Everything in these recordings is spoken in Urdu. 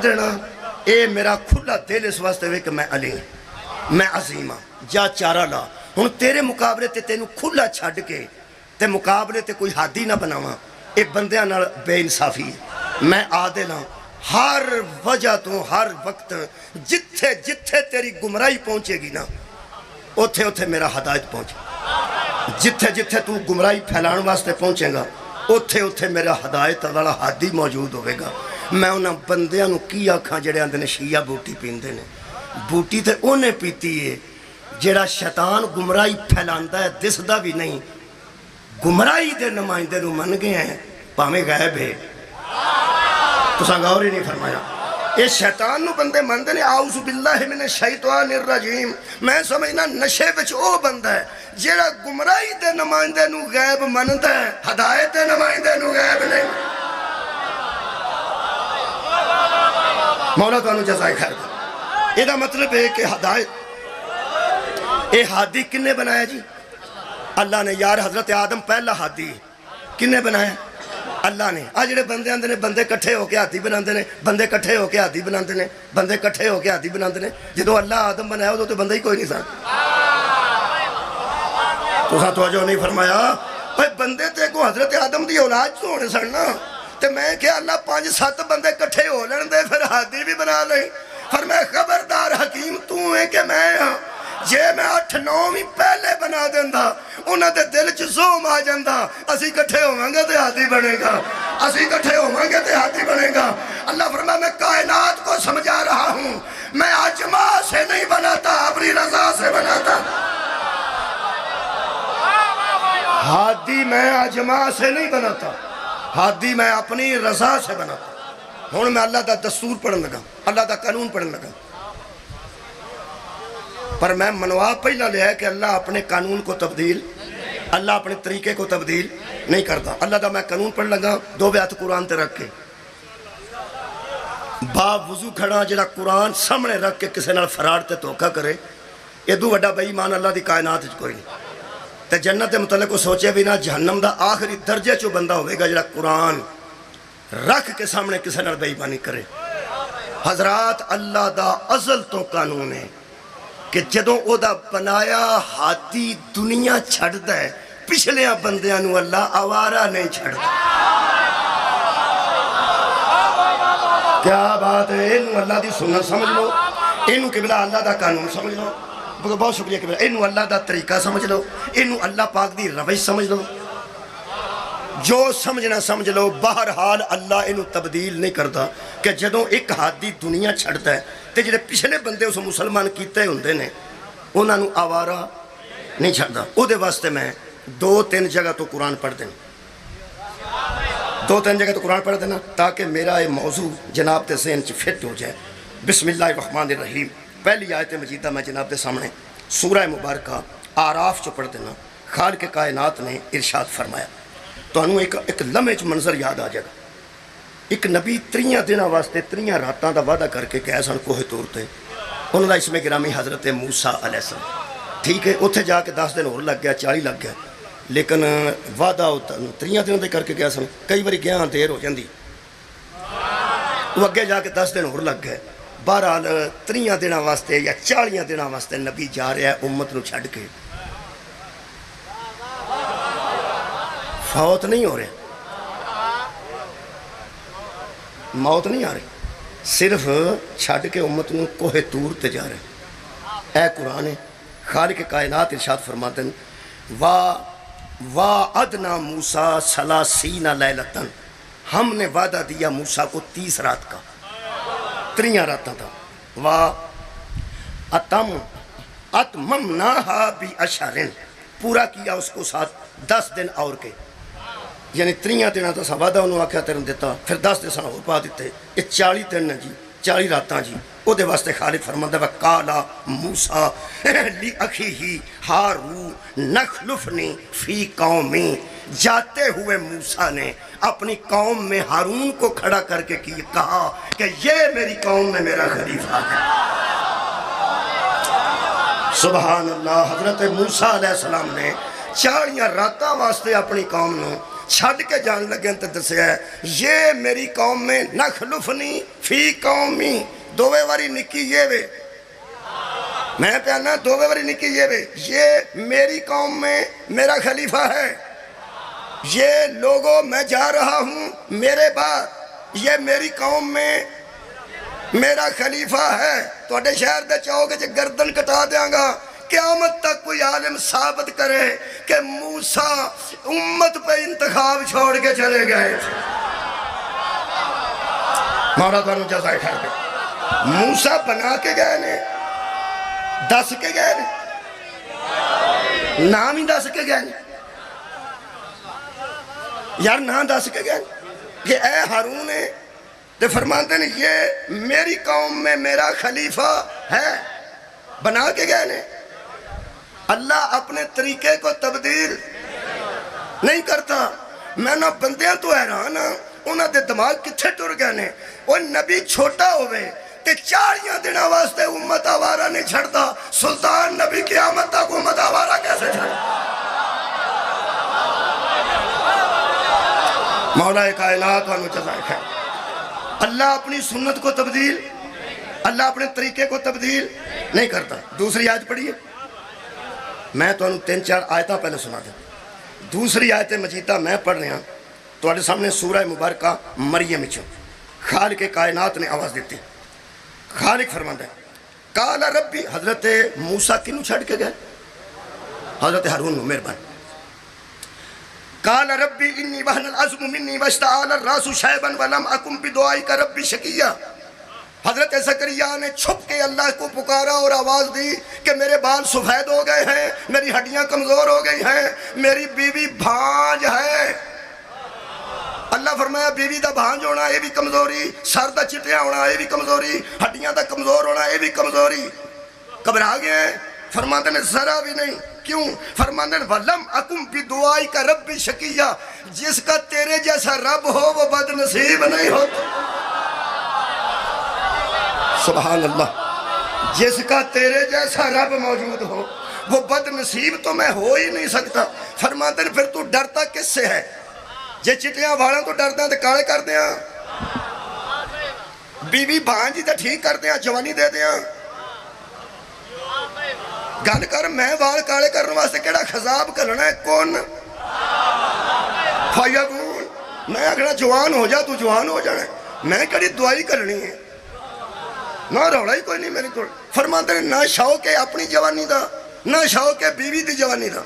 دینا اے میرا کھلا دل اس واسطے ہوئے کہ میں علی میں عظیم ہاں جا چارہ لا ہن تیرے مقابلے تے تینوں کھلا چھڈ کے تے مقابلے تے کوئی حادی نہ بناواں اے بندیاں نال بے انصافی ہے میں عادل ہاں ہر وجہ تو ہر وقت جتھے جتھے تیری گمراہی پہنچے گی نا اوتھے اوتھے میرا ہدایت پہنچے جتھے جتھے تو گمراہی پھیلان واسطے پہنچے گا اوتھے اوتھے میرا ہدایت والا ہادی موجود ہوئے گا میں انہاں بندیاں نو کی آکھاں جڑے آندے نے شیعہ بوٹی پیندے نے بوٹی تے اونے پیتی ہے جڑا شیطان گمراہی پھیلاندا ہے دسدا بھی نہیں گمراہی دے نمائندے نو من گئے ہیں پاویں غائب ہے تساں غور ہی نہیں فرمایا اے شیطان نو بندے مندے نے اعوذ باللہ من الشیطان الرجیم میں سمجھنا نشے وچ او بندہ ہے جیڑا گمراہی دے نمائندے نو غیب مندا ہے ہدایت دے نمائندے نو غیب نہیں مولا تانوں جزائے خیر دے یہ مطلب ہے کہ ہدایت اے ہادی کنے بنایا جی اللہ نے یار حضرت آدم پہلا ہادی کنے بنایا اللہ نے آج جڑے بندے آندے نے بندے کٹھے ہو کے ہاتھی بناندے نے بندے کٹھے ہو کے ہاتھی بناندے نے بندے کٹھے ہو کے ہاتھی بناندے نے جدو اللہ آدم بنایا تو بندہ ہی کوئی نہیں سن تساں توجہ نہیں فرمایا بھائی بندے تے کو حضرت آدم دی اولاد تو ہونے سن نا تے میں کہ اللہ 5-7 بندے کٹھے ہو لین دے پھر ہاتھی بھی بنا لیں فرمایا خبردار حکیم تو ہے کہ میں ہاں جے میں 8-9 بھی پہلے بنا دیندہ انہاں دے دل چ زوم آ جاندہ اسی کٹھے ہوواں گے تے ہاتھی بنے گا اسی کٹھے ہوواں گے تے ہاتھی بنے گا اللہ فرمایا میں کائنات کو سمجھا رہا ہوں میں اجما سے نہیں بناتا اپنی رضا سے بناتا ہاتھی میں اجما سے نہیں بناتا ہاتھی میں اپنی رضا سے بناتا ہوں میں اللہ دا دستور پڑھن لگا اللہ دا قانون پڑھن لگا پر میں منوا پہلا لیا ہے کہ اللہ اپنے قانون کو تبدیل اللہ اپنے طریقے کو تبدیل نہیں کرتا اللہ دا میں قانون پڑھ لگا 2 بیعت قرآن تے رکھ کے باپ وضو کھڑا جڑا قرآن سامنے رکھ کے کسے نال فرار تے دھوکا کرے یہ دو وڈا بے ایمان اللہ دی کائنات کوئی نہیں تے جنت دے متعلق کو سوچے بھی نہ جہنم دا آخری درجے چو بندہ ہوئے گا جڑا قرآن رکھ کے سامنے کسے نال بے ایمانی کرے حضرات اللہ دا ازل تو قانون ہے کہ جدوں او دا بنایا ہاتھی دنیا چھڑ دے پچھلیاں بندیاں نو اللہ آوارہ نہیں چھڑ دے کیا بات ہے انہوں اللہ دی سنت سمجھ لو انہوں قبلہ اللہ دا قانون سمجھ لو بہت شکریہ قبلہ انہوں اللہ دا طریقہ سمجھ لو انہوں اللہ پاک دی روش سمجھ لو جو سمجھنا سمجھ لو بہرحال اللہ انہوں تبدیل نہیں کرتا کہ جدوں ایک ہاتھی دنیا چھڑتا ہے تے جڑے پچھلے بندے اس مسلمان کیتے ہوندے نے انہاں نو آوارہ نہیں چھڑدا او دے واسطے میں 2-3 جگہ تو قرآن پڑھ دینا 2-3 جگہ تو قرآن پڑھ دینا تاکہ میرا یہ موضوع جناب تے ذہن چ فٹ ہو جائے بسم اللہ الرحمن الرحیم پہلی آیت مجیدہ میں جناب دے سامنے سورہ مبارکہ آراف چ پڑھ دینا خالق کائنات نے ارشاد فرمایا تو انہوں ایک لمحے چ منظر یاد آ جائے گا ایک نبی 3 دنوں واسطے 3 راتاں دا وعدہ کر کے گئے سن کوہ طور تے انہوں دا اس میں گرامی حضرت موسیٰ علیہ السلام ٹھیک ہے اتھے جا کے 10 دن اور لگ گیا 40 لگ گیا لیکن وعدہ 3 دنوں دے کر کے گیا سن کئی باری گیا دیر ہو جاندی وہ اگے جا کے 10 دن اور لگ گئے بہرحال 3 دنوں واسطے یا 40 دنوں واسطے نبی جا رہا ہے امت نو چھڈ کے فوت نہیں ہو رہے موت نہیں آ رہی صرف چھڈ کے امت نو کوہ طور تے جا رہے اے قرآن ہے خالق کائنات ارشاد فرماتے ہیں وَعَدْنَا مُوسَىٰ 30 لیلۃً ہم نے وعدہ دیا موسیٰ کو 30 رات کا 3 راتاں تھا وَأَتْمَمْنَاهَا بِعَشْرٍ پورا کیا اس کو 10 دن اور کے یعنی 3 دنوں تو وعدہ انہوں آکھیا تیرن دیتا پھر 10 دن اور پا دیتے یہ 40 دن جی 40 راتاں جی او دے واسطے خالق فرماندہ وَقَالَ مُوسَىٰ لِأَخِيهِ هَارُونَ نَخْلُفْنِي فِي قَوْمِي جاتے ہوئے موسیٰ نے اپنی قوم میں ہارون کو کھڑا کر کے کہا کہ یہ میری قوم میں میرا خلیفہ ہے سبحان اللہ حضرت موسیٰ علیہ السلام نے 40 راتاں واسطے اپنی قوم نو چھڑ کے جان لگے تو دسیا ہے یہ میری قوم میں نخلفنی فی قومی دووے واری نکی یہ وے میں پیانا دووے واری نکی یہ وے یہ میری قوم میں میرا خلیفہ ہے یہ لوگوں میں جا رہا ہوں میرے بعد یہ میری قوم میں میرا خلیفہ ہے تو اڈے شہر دے چاہو گے جے گردن کٹا دیاں گا قیامت تک کوئی عالم ثابت کرے کہ موسیٰ امت پہ انتخاب چھوڑ کے چلے گئے مولا بانو جزائے خیر کے موسیٰ بنا کے گئے نے دس کے گئے نے نام ہی دس کے گئے نے یار نام دس کے گئے کہ اے ہارون ہے تو فرماتے ہیں یہ میری قوم میں میرا خلیفہ ہے بنا کے گئے نے اللہ اپنے طریقے کو تبدیل نہیں کرتا میں نہ بندیاں تو حیران ہاں انہاں دے دماغ کتھے ٹر گئے نے وہ نبی چھوٹا ہوئے کہ 40 دن واسطے امت آوارہ نہیں چھڑتا سلطان نبی قیامت تک امت آوارہ کیسے چھڑتا مولا کائنات وانو جزائے خیر اللہ اپنی سنت کو تبدیل اللہ اپنے طریقے کو تبدیل نہیں کرتا دوسری آیت پڑھیے میں تو انہوں 3-4 آیتاں پہلے سنا دیں دوسری آیت مجیدہ میں پڑھ رہا ہوں تو آنے سامنے سورہ مبارکہ مریم چھو خالق کائنات نے آواز دیتی خالق فرماتا ہے قال ربی حضرت موسیٰ کنو چھڑ کے گئے حضرت ہارون مہربان قال ربی انی وہن العظم منی واشتعال الراس شیبا ولم اکم بدعائک ربی شکیہ حضرت زکریا نے چھپ کے اللہ کو پکارا اور آواز دی کہ میرے بال سفید ہو گئے ہیں میری ہڈیاں کمزور ہو گئی ہیں میری بیوی بھانج ہے اللہ فرمایا بیوی دا بھانج ہونا یہ بھی کمزوری سر دا چٹیاں ہونا یہ بھی کمزوری ہڈیاں دا کمزور ہونا یہ بھی کمزوری گھبرا گئے ہیں فرماتے نے ذرا بھی نہیں کیوں فرماتے نے وَلَمْ أَكُمْ بِدُعَائِكَ رَبِّ شَقِيًّا جس کا تیرے جیسا رب ہو وہ بد نصیب نہیں ہوتا سبحان اللہ جس کا تیرے جیسا رب موجود ہو وہ بد نصیب تو میں ہو ہی نہیں سکتا فرماتے ہیں پھر تو ڈرتا کس سے ہے جے چٹیاں بھاڑاں تو ڈرتے ہیں تو کالے کر دیا بیوی بھانجی تو ٹھیک کر دیا جوانی دے دیا گل کر میں بال کالے کرنے واسطے کیڑا خضاب کرنا ہے کون فیقون میں اگر جوان ہو جا تو جوان ہو جانا ہے میں کڑی دعائی کرنی ہے نہ روڑا ہی کوئی نہیں میری تو فرماتے ہیں نہ شوق ہے اپنی جوانی دا نہ شوق ہے بیوی دی جوانی دا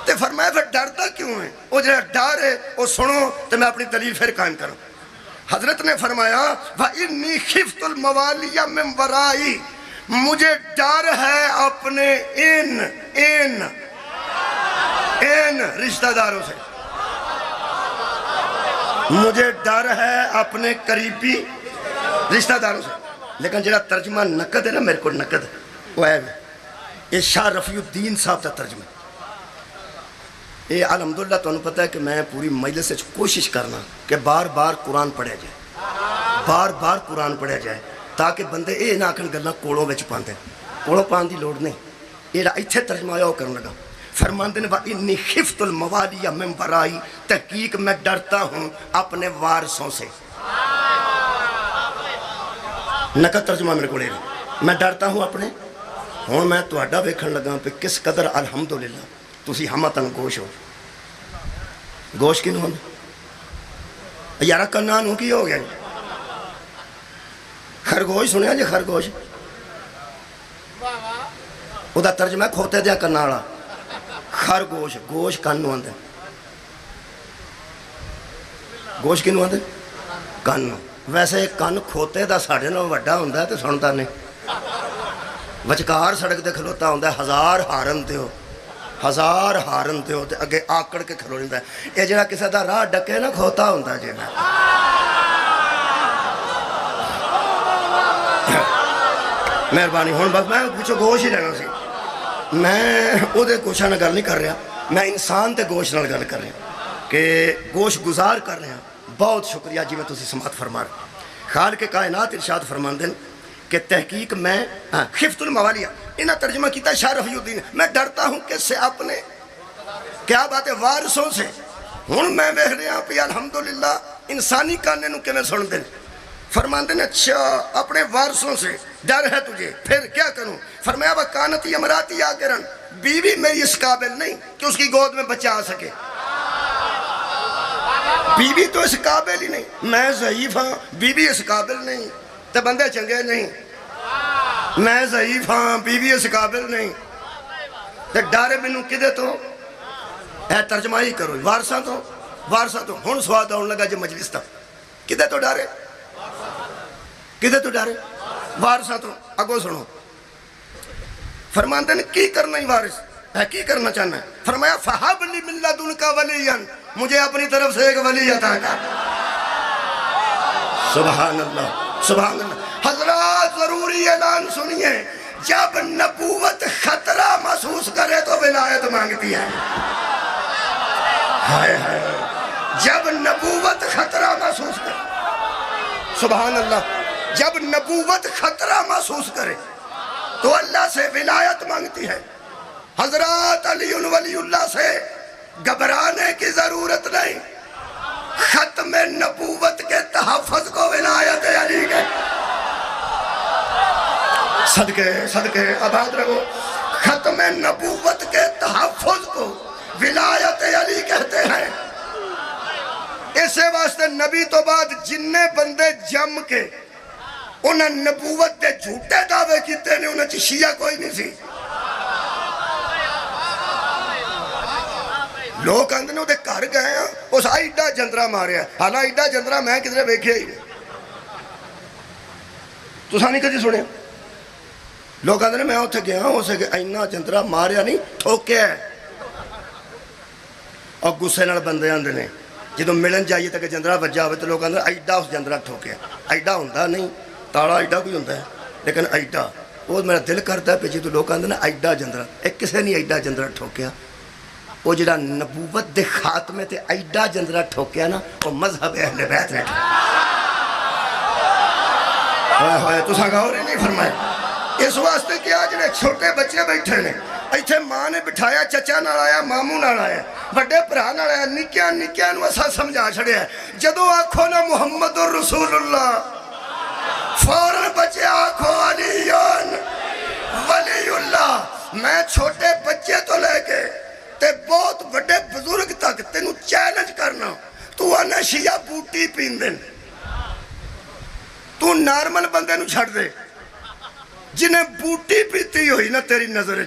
تے فرمایا پھر ڈرتا کیوں ہے وہ جہاں ڈر ہے وہ سنو تو میں اپنی دلیل پھر قائم کروں حضرت نے فرمایا وَإِنِّي خِفْتُ الْمَوَالِيَ مِنْ وَرَائِي مجھے ڈر ہے اپنے ان رشتہ داروں سے مجھے ڈر ہے اپنے قریبی رشتہ داروں سے لیکن جڑا ترجمہ نقد ہے نا میرے کو نقد وہ ہے یہ شاہ رفیع الدین صاحب کا ترجمہ یہ الحمدللہ تو انہوں پتہ ہے کہ میں پوری مجلس سے کوشش کرنا کہ بار بار قرآن پڑھے جائے بار بار قرآن پڑھے جائے تاکہ بندے اے نہ آکھن گلاں کوڑوں وچ پاندے کوڑوں پان دی لوڑ نہیں یہ ایتھے ترجمہ آیا وہ کرنے لگا فرماندے نے وَإِنِّي خِفْتُ الْمَوَالِيَ مِنْ وَرَائِي تحقیق میں ڈرتا ہوں اپنے وارثوں سے نقد ترجمہ میرے کو لے رہا میں ڈرتا ہوں اپنے ہوں میں تو اڈا بیکھن لگا پہ کس قدر الحمدللہ تسی ہمتن گوش ہو گوش کی نون یارہ کنان ہوں کی ہو گیا خرگوش سنیا جی خرگوش او دا ترجمہ کھوتے دیا کناڑا خرگوش گوش کن نو اندے گوش کی نو اندے کن ویسے کن کھوتے دا ساڑھے نو وڈا ہوندہ ہے تو سنتا نہیں وچکار سڑک دے کھلوتا ہوندہ ہے 1000 ہارن دے ہو 1000 ہارن دے ہو تے اگے آکڑ کے کھلو لیندہ ہے یہ جڑا کسے دا راہ ڈکے نا کھوتا ہوندہ ہے جی مہربانی ہون بس میں کچھ گوش ہی لینا سی میں او دے گوشہ نہ گل نہیں کر رہا میں انسان تے گوش نہ گل کر رہا کہ گوش گزار کر رہا بہت شکریہ جی میں تسی سماعت فرما رہا خالق کائنات ارشاد فرمان دیں کہ تحقیق میں خفت الموالیہ انہا ترجمہ کیتا شاہ رفیع الدین میں ڈرتا ہوں کس سے اپنے کیا بات ہے وارثوں سے ہوں میں ویکھ رہا پی الحمدللہ انسانی کانے نو کیویں سنتے ہیں. فرماندے نے اچھا اپنے وارثوں سے ڈر ہے تجھے، پھر کیا کروں؟ فرمایا وہ کانتی امراتی آکرن، بیوی میری اس قابل نہیں کہ اس کی گود میں بچہ آ سکے. بیوی تو اس قابل ہی نہیں، میں ضعیف ہاں، بیوی اس قابل نہیں تو بندے چنگے نہیں. میں ضعیف ہاں، بیوی اس قابل نہیں تو ڈر مینوں کدے تو اے ترجمہ ہی کرو وارثاں تو ہن سواد آن لگا جی مجلس تا کدے تو ڈرے، کدے تو ڈرے وارثاں تو. اگو سنو فرماندے نے کی کرنا ہی وارث ہے، کی کرنا چاہنا ہے؟ فرمایا فہب لی من لدنک ولیًا، مجھے اپنی طرف سے ایک ولی عطا کر. سبحان اللہ سبحان اللہ. حضرات ضروری اعلان سنیے، جب نبوت خطرہ محسوس کرے تو ولایت مانگتی ہے. ہائے ہائے، جب نبوت خطرہ محسوس کرے، سبحان اللہ، جب نبوت خطرہ محسوس کرے تو اللہ سے ولایت مانگتی ہے. حضرات علی ولی اللہ سے گھبرانے کی ضرورت نہیں، ختم نبوت کے تحفظ کو ولایت علی کے صدقے آباد رہو. ختم نبوت کے تحفظ کو ولایت علی کہتے ہیں. اسے واسطے نبی تو بعد جننے بندے جم کے انہیں نبوت دے جھوٹے دعوے کیتے نے، انہیں شیعہ کوئی نہیں سی. لوگ اندھنے ہوتے کار گئے ہیں اس ایڈا جندرہ ماریا، حالا ایڈا جندرہ میں کدھرے بیکھے ہی تو سانی کدھی سنے. لوگ اندھنے میں ہوتے گیا ہوں اسے کہ اینا جندرہ ماریا نہیں ٹھوکے ہے. اور گسے نال بندے اندھنے جدو ملن جائیے تک جندرہ بجا ہوئے تو لوگ اندھنے ایڈا اس جندرہ ٹھوکے. ایڈا ہوندہ نہیں، تاڑا ایڈا کوئی ہوندہ ہے لیکن ایڈا وہ میرا دل کرتا ہے پہ جدو لوگ اندھنے ایڈا جندرہ، ایک کسے نہیں ایڈا جندرہ ٹھوکیا. وہ جڑا نبوت دے خاتمے تے ایڈا جندرہ ٹھوکیا نا وہ مذہب اہل بیت نے. ہوئے تو سانگا اور ہی نہیں فرمایا. اس واسطے کیا جڑے چھوٹے بچے بیٹھے نے ایتھے ماں نے بٹھایا، چچا نال آیا، ماموں نال آیا، بڑے بھرا نال آیا، نکیاں نو اسا سمجھا چھڑیا ہے. جدو آکھو نا محمد رسول اللہ فوراً بچے آکھو علی ولی اللہ. میں چھوٹے بچے تو لے کے تے بہت بڑے بزرگ تک تینوں چیلنج کرنا، تو آنا شیعہ بوٹی پیندن، تو نارمل بندے نو چھڑ دے. جنہیں بوٹی پیتی ہوئی نا تیری نظر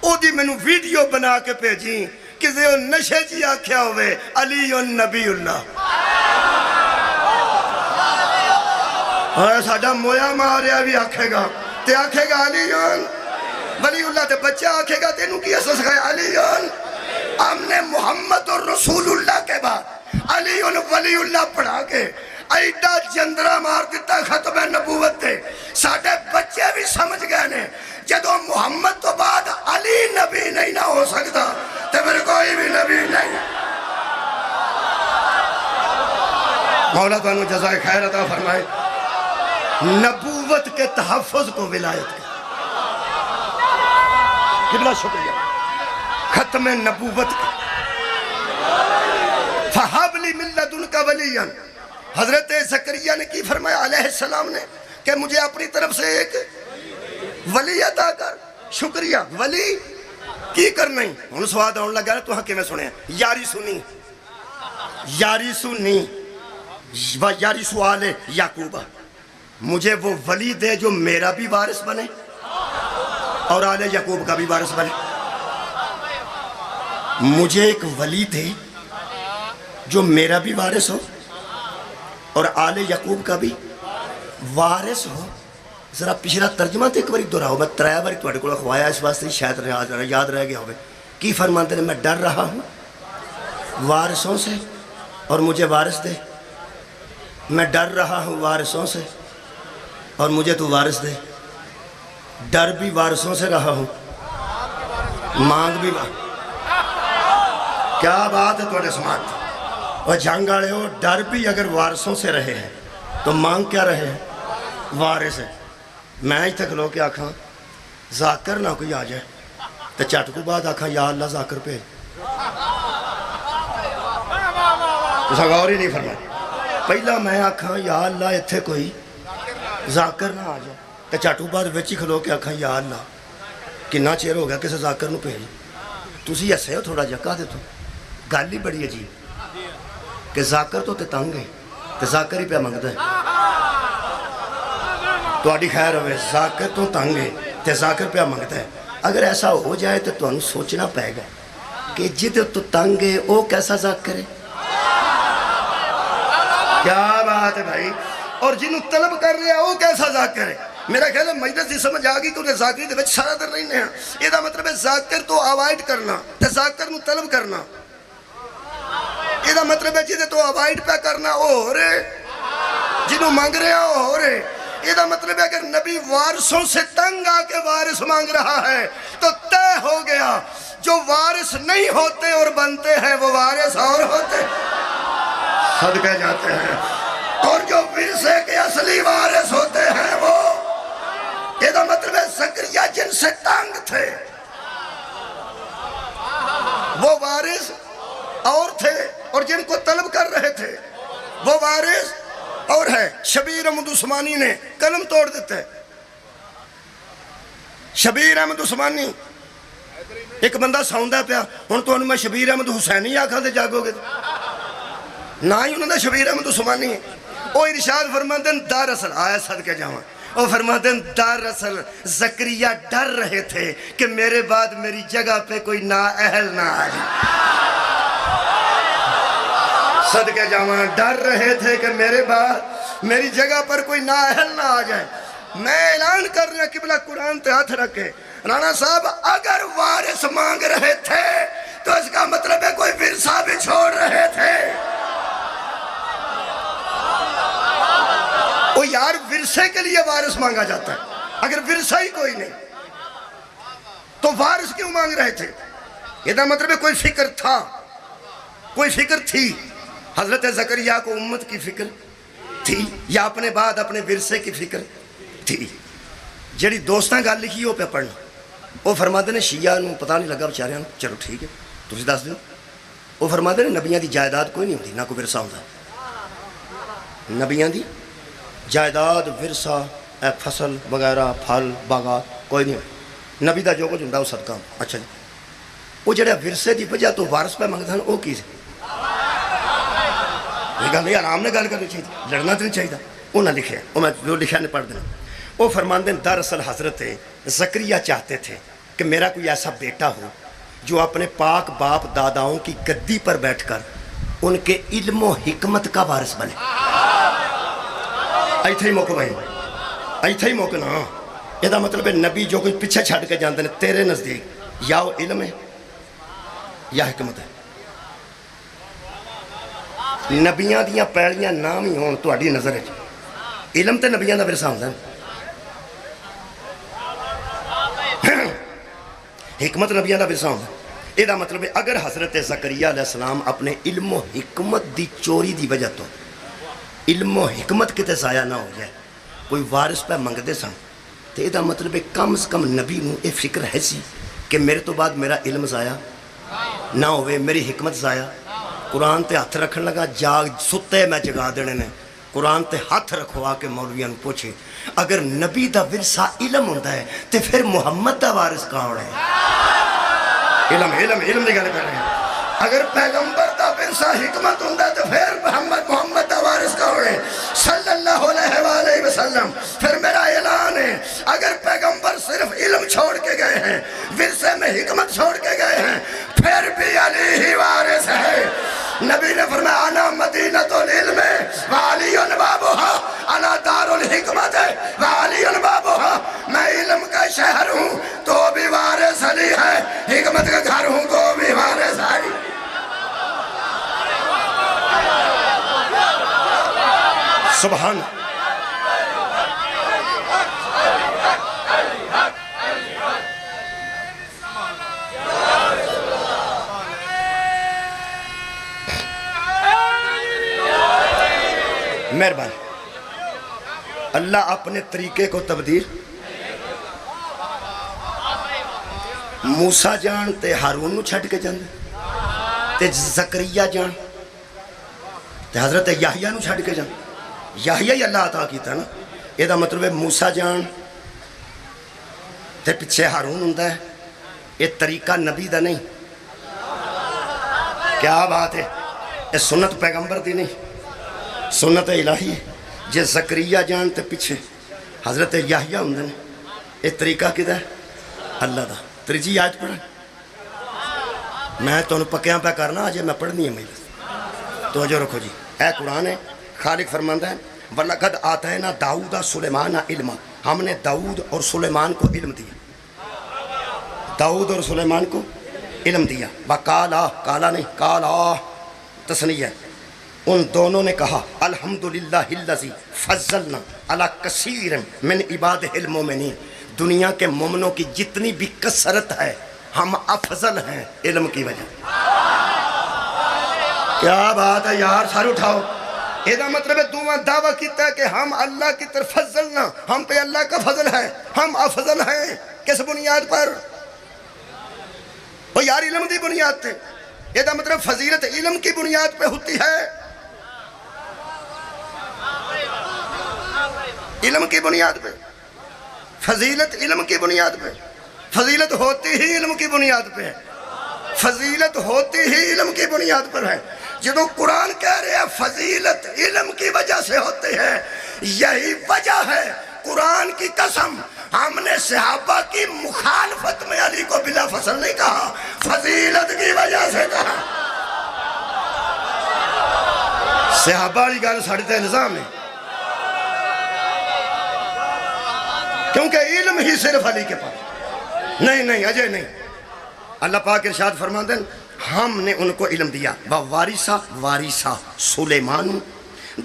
او دی میں نو ویڈیو بنا کے پیجیں کسی او نشے جی آکھیا ہوئے علی نبی اللہ. ساڑھا مویا ماریا بھی آکھے گا تے آکھے گا علی ولی اللہ تے بچہ آکھے گا تینوں کی اساس ہے علی. ہم نے محمد رسول اللہ کے بعد علی ولی اللہ پڑھا کے ایڈا جندرہ مار دیتا ختم نبوت تے. ساڑھے بچے بھی سمجھ گئے نے جدو محمد تو بعد علی نبی نہیں نہ ہو سکتا تو پھر کوئی بھی نبی نہیں. مولا تو انہوں جزائے خیر عطا فرمائے. نبوت کے تحفظ کو ولایت کے قبلہ شکریہ. ختم نبوت کا فَحَبْ لِي مِن لَدُنْكَ وَلِيًّا. حضرت زکریا نے کی فرمایا علیہ السلام نے کہ مجھے اپنی طرف سے ایک ولی عطا کر. شکریہ ولی کی کرنا ہی ان سواد آن لگا تو حقی میں سنے یاری سنی یاری سوال یعقوبہ. مجھے وہ ولی دے جو میرا بھی وارث بنے اور آل یعقوب کا بھی وارث بنے. مجھے ایک ولی دے جو میرا بھی وارث ہو اور آل یعقوب کا بھی وارث ہو. ذرا پچھلا ترجمہ تو ایک باری دہراؤ، میں تریا باری تھوڑے کو خوایا اس واسطے شاید یاد رہ گیا ہوئے. کی فرماتے ہیں میں ڈر رہا ہوں وارثوں سے اور مجھے وارث دے. میں ڈر رہا ہوں وارثوں سے اور مجھے تو وارث دے. ڈر بھی وارثوں سے رہا ہوں، مانگ بھی کیا بات ہے تھوڑے سماعت. اور جنگ آڑے ہو ڈر بھی اگر وارثوں سے رہے ہیں تو مانگ کیا رہے ہیں؟ وارث ہے. میں ہی تک لو کے آکھاں ذاکر نہ کوئی آ جائے تو چٹ کو بعد آکھاں یا اللہ ذاکر پہ تو غور ہی نہیں فرمایا. پہلا میں آکھاں یا اللہ اتھے کوئی ذاکر نہ آ جائے تو چاٹو بعد وچی کھلو کے آکھاں یا اللہ کنا چیر ہو گیا کسے ذاکر نو بھیج. تسی ہسے ہو تھوڑا جکا دے تو گل ہی بڑی عجیب کہ ذاکر تو تے تنگ ہے تے ذاکر ہی پہ منگتا ہے. تو آڈی خیر ہوئے ذاکر تو تنگ ہے تے ذاکر پہ منگتا ہے. اگر ایسا ہو جائے تو انہوں سوچنا پائے گا کہ جد تو تنگ ہے وہ کیسا ذاکر ہے. کیا بات ہے بھائی. اور جنہوں طلب کر رہے ہیں وہ کیسا ذاکر ہے. میرا خیال ہے مجلس دی سمجھ آگئی کہ انہیں ذاکری دے وچ سارا در رہی ہیں. یہ دا مطلب ہے ذاکر تو آوائڈ کرنا تے ذاکر نو طلب کرنا. یہ دا مطلب ہے جدے تو آوائڈ پہ کرنا وہ ہو رہے جنہوں مانگ رہے ہیں وہ ہو رہے. یہ دا مطلب ہے اگر نبی وارثوں سے تنگ آ کے وارث مانگ رہا ہے تو طے ہو گیا جو وارث نہیں ہوتے اور بنتے ہیں وہ وارث اور ہوتے صدقہ جاتے ہیں. اور جو ورثے کے اصلی وارث ہوتے ہیں وہ یہ دا مطلب ہے زکریا جن سے تنگ تھے وہ وارث اور تھے اور جن کو طلب کر رہے تھے وہ وارث اور ہے. شبیر احمد عثمانی نے قلم توڑ دیتا ہے. شبیر احمد عثمانی ایک بندہ ساؤندہ پیا ہن تو انہوں میں شبیر احمد حسینی آکھا دے جاگو گے نہ ہی انہوں نے شبیر احمد عثمانی ہے. وہ ارشاد فرماتے ہیں دراصل آیا صدقے جاواں وہ فرماتے ہیں دراصل زکریا ڈر رہے تھے کہ میرے بعد میری جگہ پہ کوئی نااہل نہ آ جائے. صدقے جاواں ڈر رہے تھے کہ میرے بعد میری جگہ پر کوئی نااہل نہ آ جائے. میں اعلان کر رہا قبلہ قرآن تے ہاتھ رکھے رانا صاحب اگر وارث مانگ رہے تھے تو اس کا مطلب ہے کوئی ورثہ بھی چھوڑ رہے تھے. وہ یار ورثے کے لیے وارث مانگا جاتا ہے. اگر ورثہ ہی کوئی نہیں تو وارث کیوں مانگ رہے تھے. یہ دا مطلب ہے کوئی فکر تھا کوئی فکر تھی. حضرت زکریا کو امت کی فکر تھی یا اپنے بعد اپنے ورثے کی فکر تھی. جڑی دوستاں گال لکھی ہو پہ پڑھنا وہ فرماتے ہیں شیعہ نو پتہ نہیں لگا بچاریاں نو چلو ٹھیک ہے تسی دس دیو. وہ فرماتے ہیں نبیاں دی جائیداد کوئی نہیں ہوتی نہ کوئی ورثہ ہوتا. نبیاں دی جائیداد ورثہ فصل وغیرہ پھل باغات کوئی نہیں ہوئی. نبی دا جو کچھ ہوندا وہ صدقہ. اچھا جی وہ جڑے ورثے دی وجہ تو وارث پہ منگدے ہیں وہ کی سی. یہ گل نہیں آرام نے گل کرنی چاہیے لڑنا تو نہیں چاہیے. وہ نہ لکھے وہ میں جو لکھا نے پڑھ دینا. وہ فرماندے ہیں دراصل حضرت زکریا چاہتے تھے کہ میرا کوئی ایسا بیٹا ہو جو اپنے پاک باپ داداؤں کی گدی پر بیٹھ کر ان کے علم و حکمت کا وارث بنے. ایتھے ہی موقع بھائی ایتھے ہی موقع نا. یہ دا مطلب ہے نبی جو کوئی پیچھے چھڑ کے جانتے ہیں تیرے نزدیک یا وہ علم ہے یا حکمت ہے. نبیاں دیاں پیڑیاں نام ہی ہون تہاڈی نظر ہے علم تے نبیاں دا ورثہ ہوندا ہے. حکمت نبیاں دا ورثہ ہوندا ہے. یہ دا مطلب ہے اگر حضرت زکریا علیہ السلام اپنے علم و حکمت دی چوری دی وجہ تو علم و حکمت کتے ضائع نہ ہو جائے کوئی وارث پہ منگدے سن تو یہ دا مطلب ہے کم از کم نبی نو یہ فکر ہے سی کہ میرے تو بعد میرا علم ضائع نہ ہوئے میری حکمت ضائع. قرآن تے ہاتھ رکھن لگا جاگ ستے میں جگا دینے نے. قرآن تے ہاتھ رکھوا کے مولویاں نے پوچھے اگر نبی دا ورثہ علم ہوتا ہے تو پھر محمد دا وارث کون ہے. علم دی گل کر رہے ہیں. اگر پیغمبر دا ورثہ حکمت ہوتا ہے تو پھر محمد دا وارث کون ہے صلی اللہ علیہ وآلہ وسلم. پھر میرا اعلان ہے اگر پیغمبر صرف علم چھوڑ کے گئے ہیں ورثے میں حکمت چھوڑ کے گئے ہیں پھر بھی علی ہی وارث ہے. نبی نے فرمایا انا مدینۃ العلم وعلی بابها انا دار الحکمت وعلی بابها. میں علم کا شہر ہوں تو بھی وارث علی ہے حکمت کا گھر ہوں تو بھی وارث علی. سبحان مہربان. اللہ اپنے طریقے کو تبدیل موسیٰ جان تے ہارون نو چھڑ کے جاندے تے زکریا جان تے حضرت یحییٰ نو چھڈ کے جان یحییٰ ہی اللہ عطا کیتا نا یہ دا مطلب ہے موسیٰ جان تے پچھے ہارون ہوندا ہے یہ طریقہ نبی دا نہیں کیا بات ہے یہ سنت پیغمبر دی نہیں سنت الہی ہے جے زکریا جان تے پیچھے حضرت یحییٰ ہوندے نے یہ طریقہ کدا ہے اللہ دا تریجی آیت پڑھا میں تو پکیاں پہ کرنا آجے میں پڑھنی ہے میرے تو جو رکھو جی اے قرآن ہے خالق فرماندہ ہے وَلَقَدْ آتَيْنَا دَاوُدَ سُلَيْمَانَ عِلْمًا ہم نے داؤد اور سلیمان کو علم دیا داؤد اور سلیمان کو علم دیا وَقَالَا کالا نہیں کالا تسنیہ ان دونوں نے کہا الحمدللہ الذی فضلنا علی کثیر من عبادہ المومنین دنیا کے مومنوں کی جتنی بھی کثرت ہے ہم افضل ہیں علم کی وجہ کیا بات ہے یار سارے اٹھاؤ یہ مطلب ہے دعویٰ دعویٰ کیتا ہے کہ ہم اللہ کی طرف فضلنا ہم پہ اللہ کا فضل ہے ہم افضل ہیں کس بنیاد پر وہ یار علم دی بنیاد تے یہ مطلب فضیلت علم کی بنیاد پہ ہوتی ہے علم کی بنیاد پہ فضیلت علم کی بنیاد پہ فضیلت ہوتی ہی علم کی بنیاد پہ ہے فضیلت ہوتی ہی علم کی بنیاد پر ہے جدو قرآن کہہ رہے ہیں فضیلت علم کی وجہ سے ہوتی ہے یہی وجہ ہے قرآن کی قسم ہم نے صحابہ کی مخالفت میں علی کو بلا فصل نہیں کہا فضیلت کی وجہ سے کہا صحابہ علی گال ساڑھے تے نظام ہے کیونکہ علم ہی صرف علی کے پاس نہیں اجے نہیں اللہ پاک ارشاد فرماتے ہیں ہم نے ان کو علم دیا وارثہ سلیمان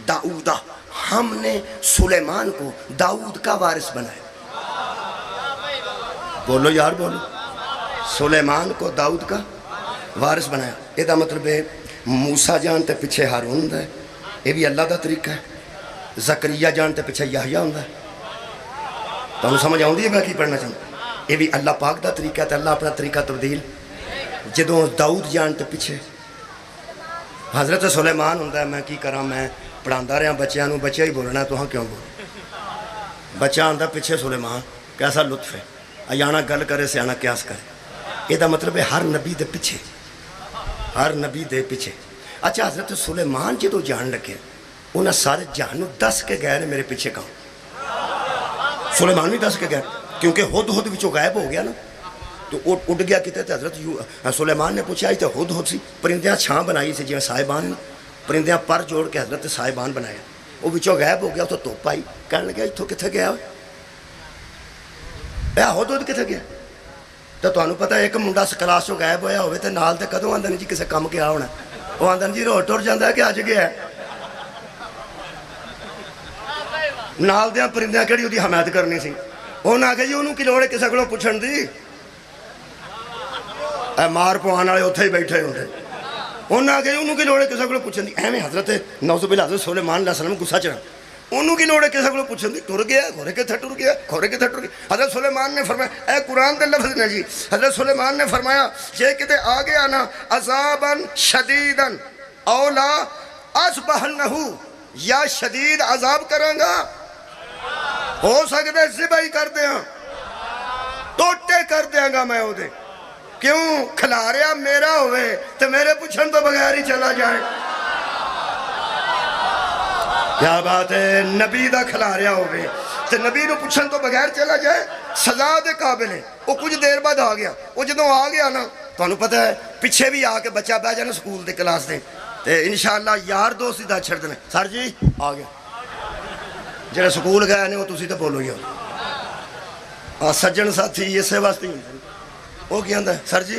داؤدہ ہم نے سلیمان کو داؤد کا وارث بنایا بولو یار بولو سلیمان کو داؤد کا وارث بنایا یہ دا مطلب ہے موسیٰ جان تے پیچھے ہارون ہوندا ہے یہ بھی اللہ دا طریقہ ہے زکریا جان تے پیچھے یحییٰ ہوندا ہے تو ہم سمجھ آؤں دی ہے میں کی پڑھنا چاہوں یہ بھی اللہ پاک دا طریقہ ہے اللہ اپنا طریقہ تبدیل جدوں داؤد جان تے پیچھے حضرت سلیمان ہوندا ہے میں کی کراں میں پڑھاندا رہا بچیاں نوں بچے ہی بولنا تو ہاں کیوں بول بچہ آندا پیچھے سلیمان کیسا لطف ہے ایانا گل کرے سیانا قیاس کرے یہ دا مطلب ہے ہر نبی دے پیچھے اچھا حضرت سلیمان جدوں جان لگے انہاں سارے جہانوں دس کے گئے نے میرے پیچھے کہاں سلیمان بھی دس کے گئے کیونکہ ہد وچوں غائب ہو گیا نا تو اڑ گیا کتے تے حضرت سلیمان نے پوچھا تو ہد سی پرندیاں چھاں بنائی سی جی صاحبان پرندیاں پر جوڑ کے حضرت صاحبان بنایا وہ وچوں غائب ہو گیا تو توپ آئی کہنے لگا اتھوں کتھے گیا ہد کتھے گیا تو تمہیں پتہ ہے ایک منڈا کلاس چوں غائب ہویا ہوئے تے نال تے کدوں آندے جی کسے کم کیا ہونا وہ آندے جی روٹ ٹر جاندا ہے کہ اج گیا نال دیاں پرندیاں کہڑی وہ حمایت کرنی سی انہاں آکھیا جی انہوں کی لوڑ ہے کسے کولوں پوچھن دی اے مار پوان والے اوتھے ہی بیٹھے ہوندے انہاں آکھیا جی انہوں کی لوڑ ہے کسے کولوں پوچھن دی ایویں حضرت نعوذ باللہ حضرت سلیمان علیہ السلام غصہ چڑھا انہوں کی لوڑ ہے کسے کولوں پوچھن دی ٹر گیا گھوڑے کتھے ٹر گیا حضرت سلیمان نے فرمایا اے قرآن دے لفظ نے جی حضرت سلیمان نے فرمایا جے کتے آ گیا نا عذابا شدیدا اولا اصبحنہ یا شدید عذاب کراں گا ہو سکتا ہے ذبح کر دیا ٹوٹے کر دیا گا میں وہ دے کیوں کھلاریا میرا ہوئے تو میرے پوچھن تو بغیر ہی چلا جائے کیا بات ہے نبی دا کھلاریا ہوئے تو نبی نو پوچھن تو بغیر چلا جائے سزا دے قابل ہے وہ کچھ دیر بعد آ گیا وہ جدوں آ گیا نا تو انہوں پتہ ہے پیچھے بھی آ کے بچہ بہ جانا سکول دے کلاس دے تو انشاءاللہ یار دوستی دا چھڑ دینے سر جی آ گیا جڑے سکول گئے نے وہ تسی تو بولو ہی ہو سجن ساتھی اسے واسطے ہی وہ کیا ہوتا ہے سر جی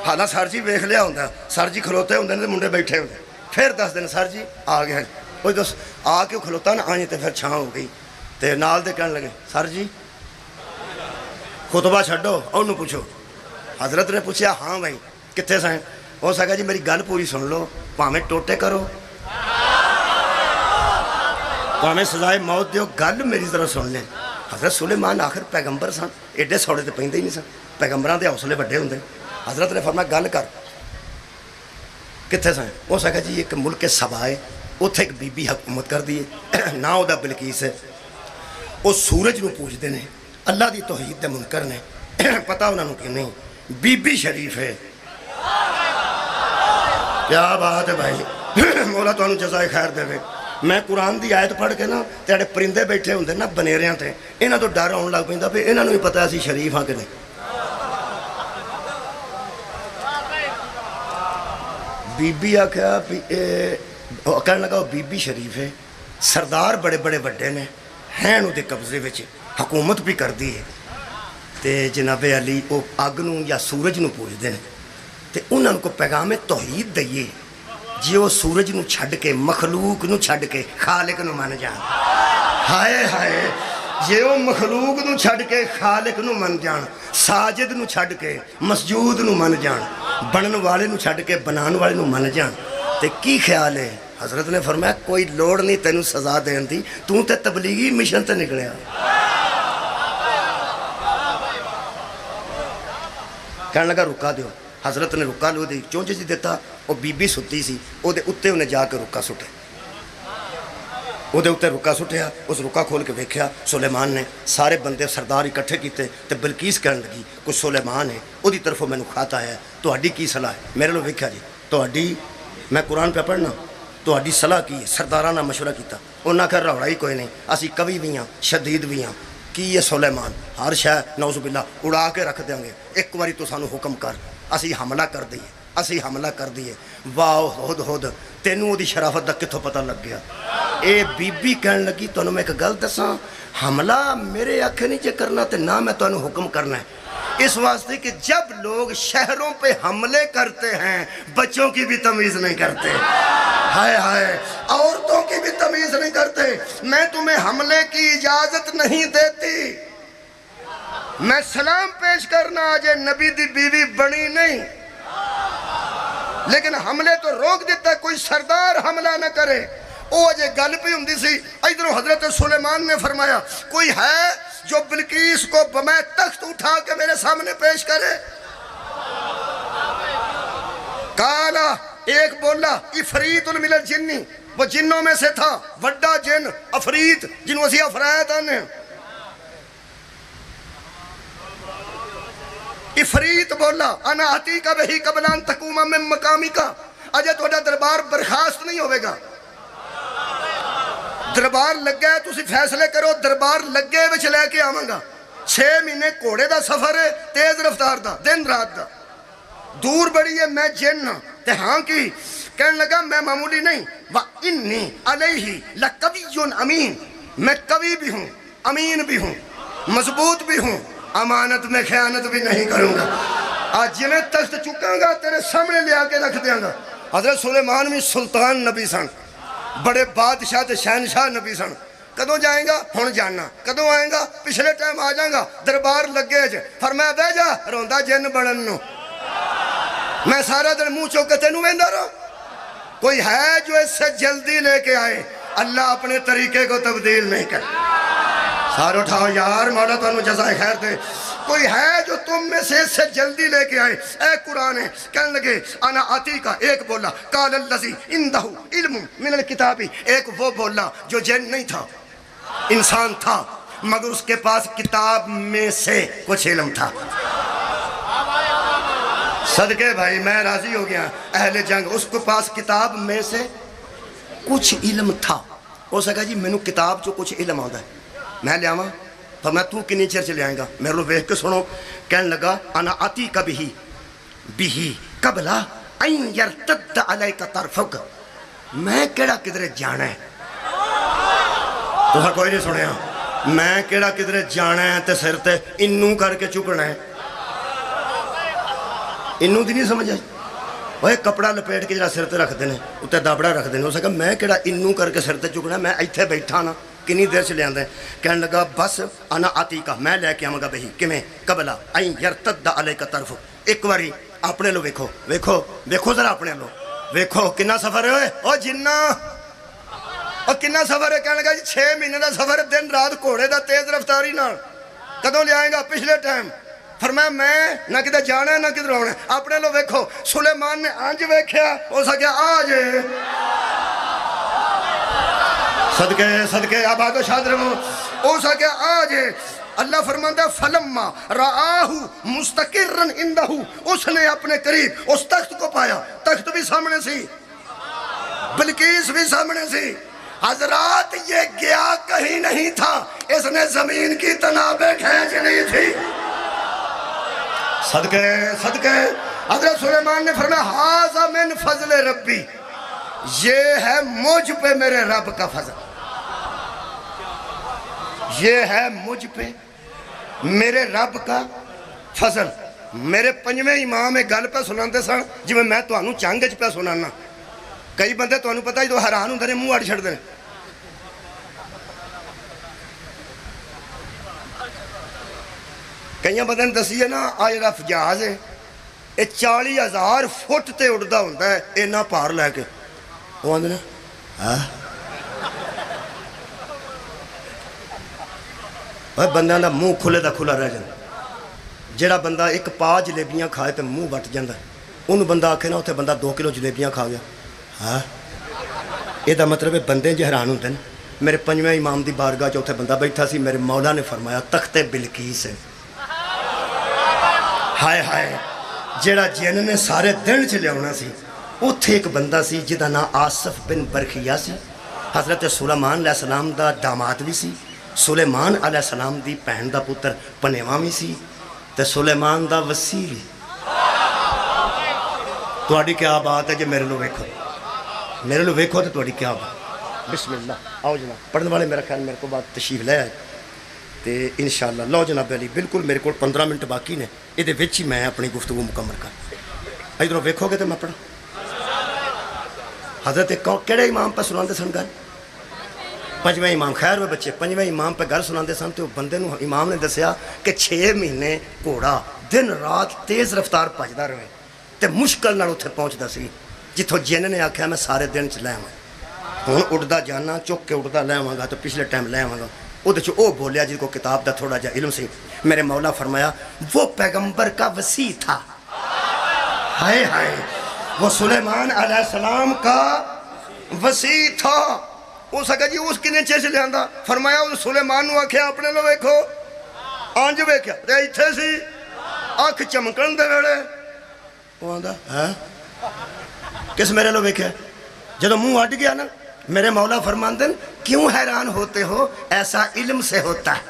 حالہ سر جی ویکھ لیا ہوتا ہے سر جی کھلوتے ہوندے نے منڈے بیٹھے ہوندے پھر دس دن سر جی آ گئے کوئی دس آ کے کھلوتا نا آئیں تو پھر چھاں ہو گئی تو نال دے کہنے لگے سر جی خطبہ چھڈو انہوں پوچھو حضرت نے پوچھا ہاں بھائی کتنے سائیں ہو سکا جی میری گل پوری سن لو پاویں ٹوٹے کرو پاویں سزائے موت دیو گل میری طرح سن لیں حضرت سلیمان آخر پیغمبر سن ایڈے سوڑے تو پہندے ہی نہیں سن پیغمبراں دے حوصلے بڑے ہوندے حضرت نے فرمایا گل کر کتنے سن؟ اس آخیا جی ایک ملک سبا ہے، اتنے ایک بی بی حکومت کر دی ہے، نہ وہ بلکیس ہے، وہ سورج نو پوجتے ہیں، اللہ دی توحید دے منکر نے، پتہ انہوں نے کہ نہیں بی بی شریف ہے۔ کیا بات ہے بھائی، مولا تو انہوں جزائے خیر دے۔ میں قرآن دی آیت پڑھ کے نا تیرے پرندے بیٹھے ہوندے نا بنیریاں تے، انہاں تو ڈر آن لگ پیندا پہ انہاں نوں بھی پتہ اسی شریف ہاں کہ نہیں۔ بی بی آکھیا کہنے لگا وہ بی بی شریف ہے، سردار بڑے بڑے بڑے نے ہیں دے قبضے وچ، حکومت بھی کر دی ہے، تے جناب علی وہ اگ نو یا سورج نو پوجدے ہیں، تے انہاں کو پیغام توحید دئیے جی وہ سورج نو چھڈ کے مخلوق نو چھڈ کے خالق نو من جان۔ ہائے ہائے جی وہ مخلوق نو چھڈ کے خالق نو من جان، ساجد نو چھڈ کے مسجود نو من جان، بنن والے نو چھڈ کے بنان والے نو من جان، تے کی خیال ہے؟ حضرت نے فرمایا کوئی لوڑ نہیں تینوں سزا دین دی، تو تے تبلیغی مشن تے نکلیا۔ کہنے لگا رکا دیو، حضرت نے رکا لو دی چونچ جی دیتا، وہ بی بی ستی سی، وہ دے اتے انہیں جا کے رکا سٹے، وہ دے اتے رکا سٹیا، اس رکا کھول کے ویکھیا سلیمان نے، سارے بندے سردار اکٹھے کیتے، تے بلکیس کہنے لگی کچھ سلیمان ہے، وہ دی طرفوں میں نے کھاتا ہے، تو ہڈی کی صلاح ہے؟ میرے لو ویکھیا جی، تو ہڈی میں قرآن پہ پڑھنا، تو ہڈی صلاح کی ہے، سردارانہ مشورہ کیتا، انہاں کہا روڑا ہی کوئی نہیں، اسی قوی بھی ہاں شدید بھی ہاں، کی یہ سلیمان ہر شے نعوذ باللہ اڑا کے رکھ دیں گے، ایک واری تو سانو حکم کر، اسی حملہ کر دئیے، اسی حملہ کر دیے۔ واہ ہد ہد تینوں وہ دی شرافت دا کتھوں پتہ لگ گیا۔ اے بی بی کہنے لگی تانوں میں ایک گل دساں، حملہ میرے آنکھیں نہیں جے کرنا تے نہ میں تانوں حکم کرنا ہے، اس واسطے کہ جب لوگ شہروں پہ حملے کرتے ہیں بچوں کی بھی تمیز نہیں کرتے، ہائے ہائے عورتوں کی بھی تمیز نہیں کرتے۔ میں تمہیں حملے کی اجازت نہیں دیتی، میں سلام پیش کرنا آجے نبی دی بیوی بنی نہیں، لیکن حملے تو روک دیتا ہے، کوئی سردار حملہ نہ کرے۔ وہ اجے گل پہ ہوں دی سی، ادھروں حضرت سلیمان نے فرمایا کوئی ہے جو بلقیس کو بمیں تخت اٹھا کے میرے سامنے پیش کرے؟ کالا ایک بولا افریت من الجنی، وہ جنوں میں سے تھا وڈا جن افریت، جنوں اسی افرائیت آنے، افریت بولا انا آتی کا بہی قبلان تقوما من مقامی کا، اجے تو دربار برخاست نہیں ہوئے گا، دربار لگ گئے تسی فیصلے کرو، دربار لگے وچ لے کے آواں گا، 6 مہینے کوڑے دا سفر ہے، تیز رفتار دا، دن رات دا، دور بڑی ہے، میں جن تے ہاں کی کہنے لگا میں معمولی نہیں، وَإِنِّي عَلَيْهِ لَقَوِيٌّ امین، میں قوی بھی ہوں، امین بھی ہوں، مضبوط بھی ہوں، امانت میں خیانت بھی نہیں کروں گا، آج جنہیں تخت چکاں گا تیرے سامنے لے آکے رکھ دیاں گا۔ حضرت سلیمان بھی سلطان نبی سن، بڑے بادشاہ تے شہنشاہ نبی سن، کدوں جائیں گا ہن جاننا، کدوں آئیں گا پچھلے ٹائم آ جائیں گا، دربار لگے جے، فرمایا بے جا روندہ جن بڑن نو، میں سارا دن منہ چوکے تینوں ویندا رہا، کوئی ہے جو اس سے جلدی لے کے آئے، اللہ اپنے طریقے کو تبدیل نہیں کر۔ سار اٹھاؤ یار، مولا تو انہوں جزائے خیر دے، کوئی ہے جو تم میں سے اس سے جلدی لے کے آئے؟ اے قرآن ہے، کہنے لگے انا آتی کا، ایک بولا قال اللذی اندہو علم من الکتابی، ایک وہ بولا جو جن نہیں تھا، انسان تھا مگر اس کے پاس کتاب میں سے کچھ علم تھا۔ صدقے بھائی میں راضی ہو گیا، اہل جنگ اس کے پاس کتاب میں سے کچھ علم تھا، ہو سکا جی میں نے کتاب جو کچھ علم آدھا ہے میں لے آواں، فرمایا تو کنی چیر چلے آئیں گا؟ میرے لو ویکھ کے سنو، کہنے لگا انا آتی کا بھی قبلا این یرتد علیک طرفک، میں کیڑا کدھرے جانا ہے، تو کوئی نہیں سنیا، میں کیڑا کدھرے جانا ہے تے سر تے انو کر کے چکنا ہے، انو دی نہیں سمجھ آئی، وہ کپڑا لپیٹ کے جڑا سر تے رکھ دینے اتنے دابڑا رکھ دینے، ہو سکا میں کیڑا انو کر کے سر تے چکنا، میں ایتھے بیٹھا نا کنی دیر سے لے آندے، کہنے لگا بس انا آتی کا، میں لے کے آمگا گا بہی، کمیں قبلہ این یرتد علیک طرف، ایک واری اپنے لو ویکھو ویکھو ویکھو ذرا اپنے لو ویکھو کنا سفر ہے ہوئے، او جنہ اور کنا سفر ہے؟ کہنے لگا جی 6 مہینے دا سفر، دن رات گھوڑے دا تیز رفتاری نال، کدوں لے آئیں گا پچھلے ٹائم، فرمایا میں نہ کدھر جانا ہے نہ کدھر آنا ہے، اپنے لو ویکھو سلیمان نے انج ویکھیا اس آخیا آ جے صدقے صدقے آباد و شاد رہو اس آخیا آ جے اللہ فرماتا ہے فلما رآہ مستقرن اندہ اس نے اپنے قریب اس تخت کو پایا، تخت بھی سامنے سی بلقیس بھی سامنے سی، حضرات یہ گیا کہیں نہیں تھا، اس نے زمین کی تنابیں کھینچ لی تھی۔ صدقے صدقے حضرت سلیمان نے فرمایا ھذا من فضل ربی، یہ ہے مجھ پہ میرے رب کا فضل، یہ ہے مجھ پہ میرے رب کا فضل۔ میرے پنجویں امام ایک گل پہ سناندے سن جی میں تانوں چنگ چ پہ سنانا، کئی بندے تانوں پتہ جو حیران ہوندے نے منہ اڑ چھڑدے نے۔ کئی بندے نے دسی ہے نا آ جڑا جہاز ہے یہ 40,000 فٹ تے اڑدا ہوندا ہے اینا پار لے کے، وہ آندے نے ہاں بندہ دا منہ کھلے دا کھلا رہ جائے، جیڑا بندہ ایک پا جلیبیاں کھائے تے منہ وٹ جاندہ ہے، انہوں بندہ آکھے نا اتھے بندہ 2 کلو جلیبیاں کھا گیا۔ ہاں یہ دا مطلب ہے بندے جو حیران ہوتے ہیں۔ میرے پنجویں امام دی بارگاہ جو اتھے بندہ بیٹھا سی، میرے مولا نے فرمایا تخت بلقیس ہے، ہائے ہائے جیڑا جن نے سارے دن چلے ہونا سی، اتھے ایک بندہ سی جدہ نا آصف بن برخیہ سی، حضرت سلیمان علیہ السلام دا داماد بھی سی، سلیمان علیہ السلام دی پہن دا پتر پنیوامی سی تے سلیمان دا وسیل۔ توڑی کیا بات ہے جی میرے لو ویکھو، میرے لو ویکھو تو توڑی کیا بات۔ بسم اللہ آؤ جناب پڑھنے والے میرا خیال میرے کو بات تشریف لے آئے تے انشاءاللہ لو جناب علی بالکل میرے کو 15 منٹ باقی نے، یہ دے وچ ہی میں اپنی گفتگو مکمل کر ادھروں ویکھو گے تو میں پڑھا۔ حضرت کیڑے امام پہ سناندے سن گل؟ پنجویں امام، خیر وہ بچے پنجویں امام پہ گل سناندے سن تو بندے نو امام نے دسیا کہ 6 مہینے گھوڑا دن رات تیز رفتار بھجدا رہے تے مشکل نال اتھے پہنچدا سی جتھوں جن نے آکھیا میں سارے دن چ لے آواں، ہن اڑدا جانا چک کے اڑدا لے آواں گا تو پچھلے ٹائم لے آواں گا، او دے او بولیا جس کو کتاب دا تھوڑا جا علم سی، میرے مولا فرمایا وہ پیغمبر کا وسیع تھا، ہائے ہائے وہ سلیمان علیہ السلام کا وسیع تھا۔ اس کہا جی اس کنے چیز لے آندا، فرمایا اس سلیمان نو آکھیا اپنے لو ویکھو آنج ویکھیا تے ایتھے سی اکھ چمکن دے ویلے وہ آندا ہے کس میرے لو ویکھیا، جدو منہ ہٹ گیا نا میرے مولا فرماندے کیوں حیران ہوتے ہو ایسا علم سے ہوتا ہے،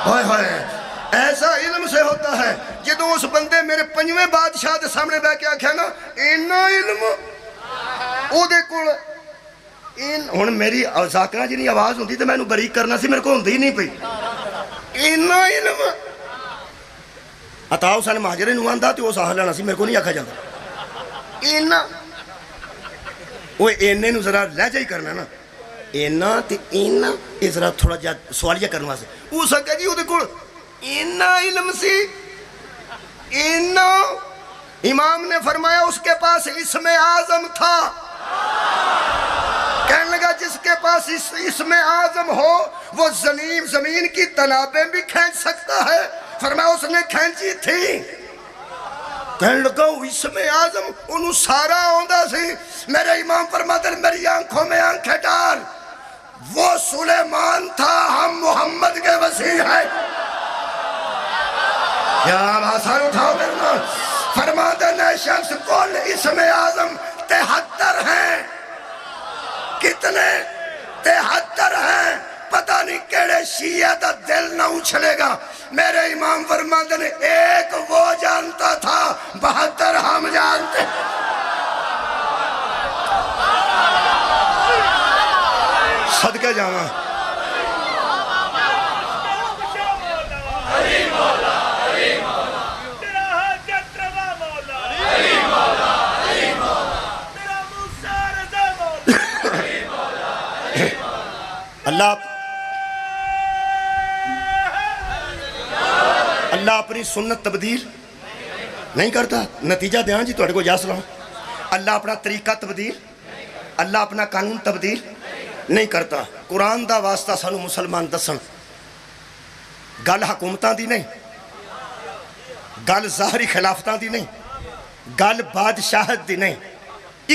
ہوئے ہوئے ایسا علم سے ہوتا ہے۔ جدو اس بندے میرے پنجویں بادشاہ دے سامنے بیٹھ کے آکھیا نا اینا علم او دے کول ہن میری ذاکرہ جنی آواز ہوندی تے میں انہوں بریک کرنا سی، میرے کو ہوندی نہیں پئی، اینا علم عطا حسین مہاجر نو آندا تے او ساہ لینا سی، میرے کو نہیں آکھا جاندا اینا، وہ اینے نو ذرا لہجہ ہی کرنا نا اینا تے اینا یہ ذرا تھوڑا جا سوالیہ کرنا سے، او سکا جی او دے کول اینا علم سی، اینا امام نے فرمایا اس کے پاس اسم اعظم تھا، کہنے لگا جس کے پاس اسم اعظم ہو وہ زمین کی تنابیں بھی کھینچ سکتا ہے، فرمایا اس نے کھینچی تھی، کہنے لگا اسم اعظم انہوں سارا ہوندہ سی، میرے امام فرماتے میری آنکھوں میں آنکھیں ڈال، وہ سلیمان تھا ہم محمد کے وسیع ہیں، کیا آسان اٹھاؤ میرے نام، فرماتے نئے شخص کل اسم اعظم 73 ہیں، کتنے 73 ہیں، پتہ نہیں کیڑے شیعہ دا دل نہ اچھلے گا، میرے امام فرماتے نے ایک وہ جانتا تھا 72 ہم جانتے، صدقہ جاواں اللہ اپنی سنت تبدیل نہیں کرتا، نتیجہ دیاں جی توڑے کو جا سلام، اللہ اپنا طریقہ تبدیل، اللہ اپنا قانون تبدیل نہیں کرتا۔ قرآن دا واسطہ سانو مسلمان دسن، گل حکومتاں دی نہیں، گل ظاہری خلافتاں دی نہیں، گل بادشاہت دی نہیں،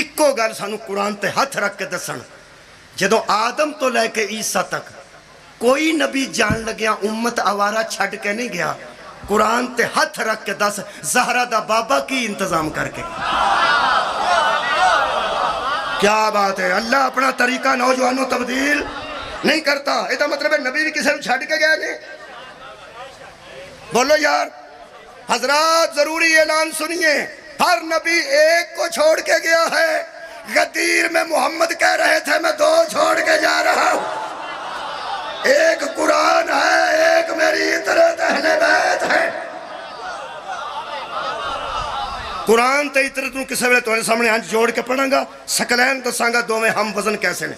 اکو گل سانو قرآن تے ہاتھ رکھ کے دسن، جدو آدم تو لے کے عیسیٰ تک کوئی نبی جان لگیا امت آوارہ چھڑ کے نہیں گیا، قرآن تے ہاتھ رکھ کے دس زہرہ دا بابا کی انتظام کر کے، کیا بات ہے۔ اللہ اپنا طریقہ نوجوانوں تبدیل نہیں کرتا، ایسا مطلب ہے نبی بھی کسی نے چھڑ کے گیا نہیں۔ بولو یار حضرات، ضروری اعلان سنیے، ہر نبی ایک کو چھوڑ کے گیا ہے۔ غدیر میں محمد کہہ رہے تھے میں 2 چھوڑ کے جا رہا ہوں، ایک قرآن ہے، ایک میری اطرت اہل بیت ہے۔ قرآن تے اطرت نو کسے ویلے تمہارے سامنے ہاتھ جوڑ کے پڑھاں گا، سکلین دساں گا دو میں ہم وزن کیسے نے،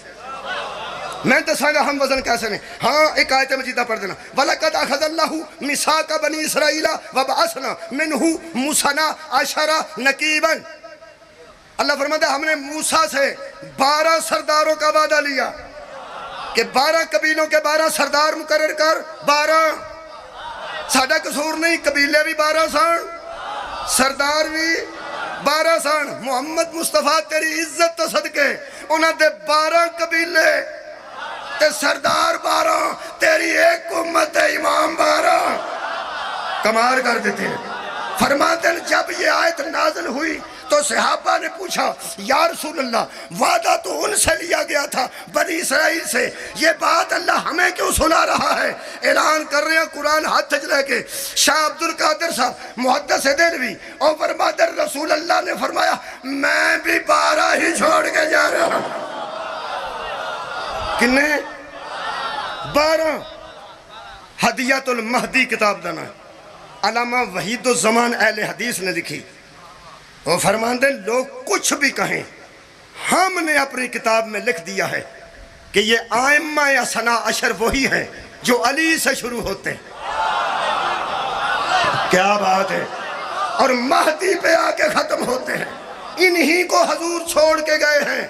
میں دساں گا ہم وزن کیسے نے۔ ہاں ایک آیت مجیدہ پڑھ دینا، وَلَقَدْ أَخَذَ اللَّهُ مِيثَاقَ بَنِي إِسْرَائِيلَ وَبَعَثْنَا مِنْهُ مُوسَىٰ 10 نقیباً۔ اللہ فرماتا ہے ہم نے موسیٰ سے 12 سرداروں کا وعدہ لیا کہ 12 قبیلوں کے 12 سردار مقرر کر، 12 ساڑھا قصور نہیں، قبیلے بھی 12 سان، سردار بھی 12 سان۔ محمد مصطفیٰ تیری عزت تو صدقے انہاں دے 12 قبیلے تے سردار 12، تیری ایک امت امام 12، کمال کر دیتے ہیں۔ فرماتے ہیں جب یہ آیت نازل ہوئی تو صحابہ نے پوچھا یا رسول اللہ وعدہ تو ان سے لیا گیا تھا بنی اسرائیل سے، یہ بات اللہ ہمیں کیوں سنا رہا ہے؟ اعلان کر رہے ہیں قرآن ہاتھ لے کے شاہ عبد القادر صاحب محدث دہلوی اور فرماتے ہیں رسول اللہ نے فرمایا میں بھی 12 ہی چھوڑ کے جا رہا ہوں۔ کنے 12؟ ہدیت المہدی کتاب دانا ہے، علامہ وحید الزمان اہل حدیث نے لکھی، وہ فرماتے ہیں لوگ کچھ بھی کہیں ہم نے اپنی کتاب میں لکھ دیا ہے کہ یہ آئمہ اثنا عشر وہی ہیں جو علی سے شروع ہوتے ہیں۔ کیا بات ہے، اور مہدی پہ آ کے ختم ہوتے ہیں، انہی کو حضور چھوڑ کے گئے ہیں۔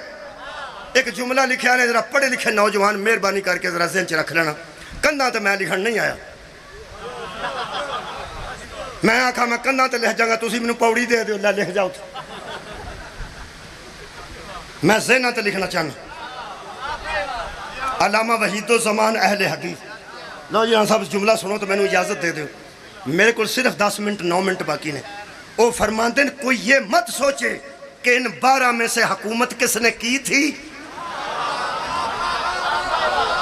ایک جملہ لکھیا نے، ذرا پڑھے لکھے نوجوان مہربانی کر کے ذرا ذہن چ رکھ لینا، کندھاں تے میں لکھن نہیں آیا، میں آکھا میں کندھاں تے لکھ جاؤں گا تسی مینوں پوڑی دے دیو اللہ لکھ جاؤ، میں ذہناں تے لکھنا چاہنا۔ علامہ وحید الزمان اہل حدیث، لو جی صاحب جملہ سنو تو میں نے اجازت دے دیو، میرے کو صرف 10 منٹ 9 منٹ باقی نے۔ وہ فرماتے ہیں کوئی یہ مت سوچے کہ ان 12 میں سے حکومت کس نے کی تھی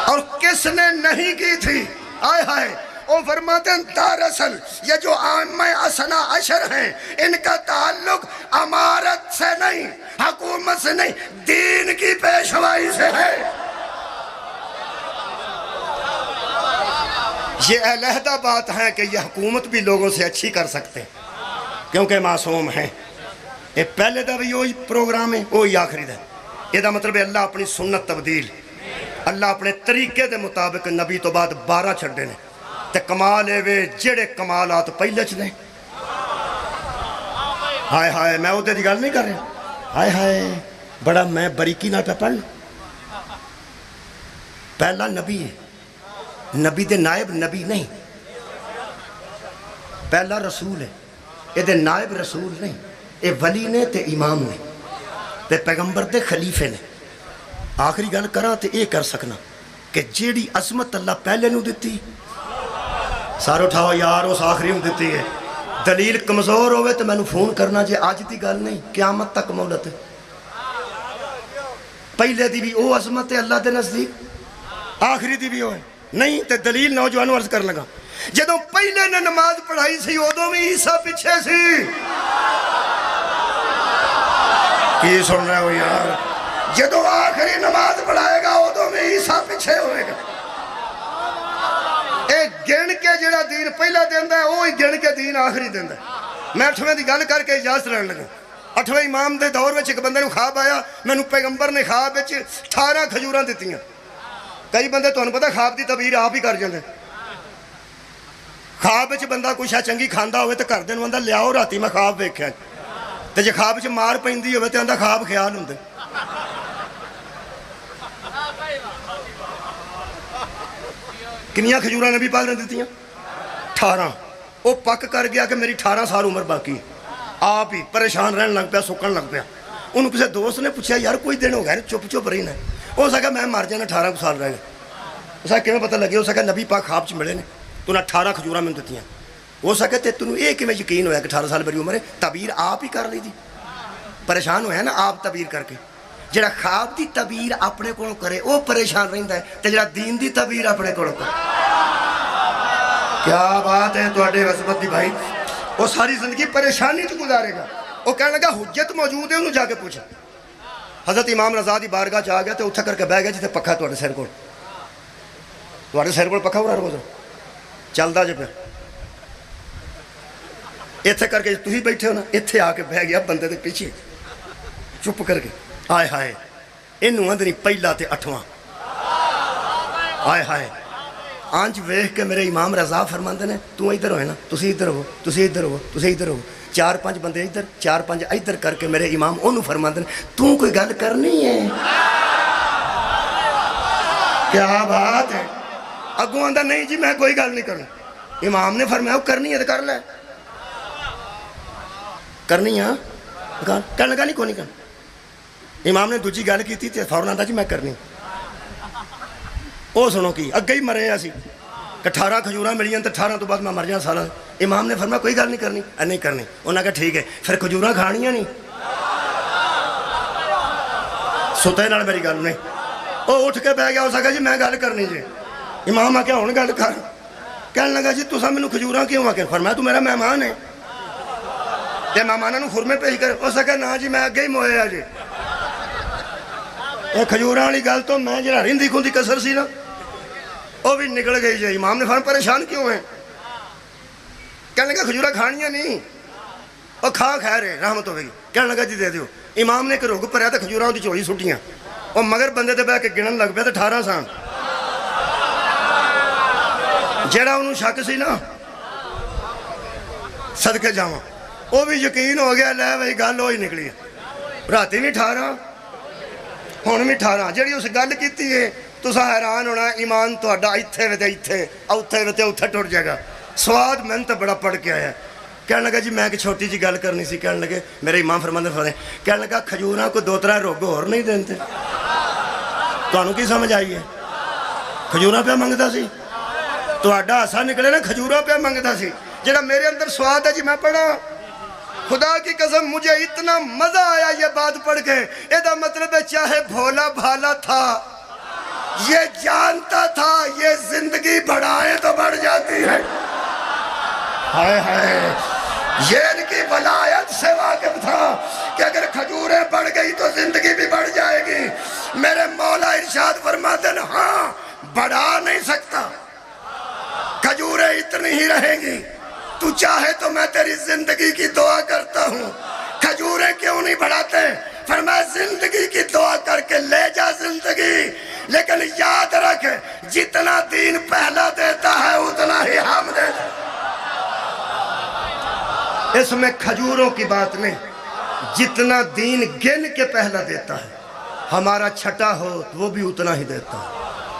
اور کس نے نہیں کی تھی، آئے ہائے۔ وہ فرماتے ہیں دراصل یہ جو عامہ اثنا عشر ہیں ان کا تعلق امارت سے نہیں، حکومت سے نہیں، دین کی پیشوائی سے ہے۔ یہ علیحدہ بات ہے کہ یہ حکومت بھی لوگوں سے اچھی کر سکتے ہیں کیونکہ معصوم ہیں۔ یہ پہلے دا بھی وہی پروگرام ہے، وہی آخری دا، یہ دا مطلب ہے اللہ اپنی سنت تبدیل، اللہ اپنے طریقے دے مطابق نبی تو بعد 12 چھڑے نے، تے کمال ہے وے جڑے کمالات پہلے چلے۔ ہائے ہائے میں وہ دی گل نہیں کر رہا، ہائے ہائے بڑا میں باریکی نہ پڑھ، پہلا نبی ہے، نبی دے نائب نبی نہیں، پہلا رسول ہے، یہ دے نائب رسول نہیں، یہ ولی نے تے امام نے تے پیغمبر تے خلیفے نے۔ آخری گل کراں تے یہ کر سکنا کہ جیڑی عظمت اللہ پہلے نو دیتی، سارے اٹھاؤ یار اس آخری نو دیتی ہے، دلیل کمزور ہوئے تو میں نے فون کرنا جے آج دی گل نہیں قیامت تک مولت ہے۔ پہلے دی بھی او عظمت ہے اللہ دے نزدیک، آخری دی بھی ہوئے نہیں تے دلیل نوجوانوں عرض کر لگا جدوں پہلے نے نماز پڑھائی سی ادوں بھی عیسیٰ پیچھے سی۔ کی سن رہے ہو یار؟ جدوں آخری نماز پڑھائے گا ادوں بھی عیسیٰ پیچھے ہوئے گا۔ ایک گن کے جڑا دین پہلا دیندہ ہے وہی گن کے دین آخری دیندہ ہے۔ میں 8ویں دی گل کر کے اجازت رہن لگا، 8ویں امام دے دور میں ایک بندے نو خواب آیا، میں نو پیغمبر نے خواب وچ 18 کھجوراں دتیاں۔ کئی بندے تو انہوں پتا خواب دی تعبیر آپ ہی کر جاندے، خواب وچ بندہ کچھ چنگی کھاندا ہوئے تو کر دین بندہ لیاؤ راتی میں خواب ویکھیا، تے جے خواب وچ مار پیندی ہوئے تے آندا خواب خیال ہوندے۔ کنیاں کھجوراں نبی پاک نے دتیاں؟ 18۔ وہ پک کر گیا کہ میری 18 سال عمر باقی, آپ ہی پریشان رہن لگ پیا, سکن لگ پیا. انہوں کسی دوست نے پوچھا یار کوئی دن ہو گیا چپ چپ رہی نا. ہو سکا میں مر جانا 18 سال رہ گئے. اس کا کیوں پتہ لگے, ہو سکا نبی پاک خواب چ ملے نے تو انہیں 18 کھجورا میں دیتی. ہو سکے تو تینوں یہ کیوں یقین ہوا کہ 18 سال میری عمر ہے. تعبیر آپ ہی کر لی تھی, پریشان ہویا نا آپ تعبیر کر کے. جڑا خواب دی تعبیر اپنے کو کرے وہ پریشان رہتا ہے, تو جڑا دین دی تعبیر اپنے کو کرے. کیا بات ہے تواڈے عصمت دی بھائی. وہ ساری زندگی پریشانی تو گزارے گا. وہ کہنے لگا حجت موجود ہے, انہوں جا کے پوچھا. حضرت امام رضا دی بارگاہ چ آ گیا تو اتھا کر کے بہ گیا جتنے پکھا تواڈے سر کول. تواڈے سر کول پکھا ہو رہا روز چلدا جے پہ اتنے کر کے تھی بیٹھے ہو نا, اتنے آ کے بہ گیا بندے دے پیچھے چپ کر کے. آئے ہائے اینوں اندر پہلا تے 8واں. آئے ہائے آنچ ویخ کے میرے امام رضا فرماندے نے تو ادھر ہوئے نا, تسی ادھر ہو, تسی ادھر ہو, تسی ادھر ہو. 4-5 بندے ادھر 4-5 ادھر کر کے میرے امام انہوں فرماندے نے تو کوئی گل کرنی ہے. کیا بات ہے. اگوں آندا نہیں جی میں کوئی گل نہیں کروں. امام نے فرمایا کرنی ہے تو کر لے. کرنی ہے کہنے لگا نہیں کوئی نہیں کرنا. امام نے دوجی گل کی تھی فوراً آندا جی میں کرنی. وہ سنو کی اگے ہی مرے اسی کہ 18 کھجوراں ملیاں تو 18 تو بعد میں مر جانا سالا. امام نے فرمایا کوئی گل نہیں کرنی. نہیں کرنی. انہوں نے کہا ٹھیک ہے پھر کھجوراں کھانیاں نہیں. ستے نال میری گل نہیں. وہ اٹھ کے بہ گیا. اس کہا جی میں گل کرنی جی. امام آ کے ہوں گل کر. کہنے لگا جی تساں مینوں کھجوراں کیوں آ کے فرمایا تو میرا مہمان ہے تے مہمانوں نوں خرمے پیش کر. اس کہا نہ جی میں اگے ہی موئے جی. یہ کھجوراں والی گل تو میں جڑا رہندی کھوندی کسر سی نا وہ بھی نکل گئی جی. امام نے فرمایا پریشان کیوں ہیں. کہنے لگا کھجورا کھانیاں نہیں. وہ کھا رہے رحمت ہوگی. کہنے لگا جی دے دیو. امام نے ایک رگ پریا تو کھجوراں دی چولی سٹیاں. وہ مگر بندے تے بہ کے گنن لگ پیا تو 18 سال. جڑا انہوں شک سی نا صدقے جاواں وہ بھی یقین ہو گیا لے بھائی گل ہوئی نکلی. راتی بھی 18 ہوں بھی 18. جڑی اس گل کیتی ہے تساں حیران ہونا ایمان تہاڈا ایتھے وے تے ایتھے اوتھے وے تے اوتھے ٹر جائے گا. سواد میں تو بڑا پڑھ کے آیا. کہنے لگا جی میں ایک چھوٹی جی گل کرنی سی. کہنے لگے میرے امام فرماندے فرماندے کہنے لگا کھجوراں کو 2-3 رگ اور نہیں دیندے. تانوں کی سمجھ آئی ہے. کھجوراں پہ منگدا سی. تہاڈا ہاسا نکلے نا کھجوراں پہ منگدا سی. جڑا میرے اندر سواد ہے جی میں پڑھا. خدا کی قسم مجھے اتنا مزہ آیا یہ بات پڑھ کے. یہ مطلب ہے چاہے بھولا بھالا تھا یہ جانتا تھا یہ زندگی بڑھائے تو بڑھ جاتی ہے. ہائے ہائے یہ ان کی ولایت سے واقف تھا کہ اگر کھجوریں بڑھ گئی تو زندگی بھی بڑھ جائے گی. میرے مولا ارشاد فرماتے ہیں ہاں بڑھا نہیں سکتا, کھجوریں اتنی ہی رہیں گی. تو چاہے تو میں تیری زندگی کی دعا کرتا ہوں. کھجوریں کیوں نہیں بڑھاتے؟ فرمایا زندگی کی دعا کر کے لے جا زندگی, لیکن یاد رکھ جتنا دین پہلا دیتا ہے اتنا ہی ہم دیتے ہیں. اس میں کھجوروں کی بات نہیں. جتنا دین گن کے پہلا دیتا ہے, ہمارا چھٹا ہو وہ بھی اتنا ہی دیتا ہے,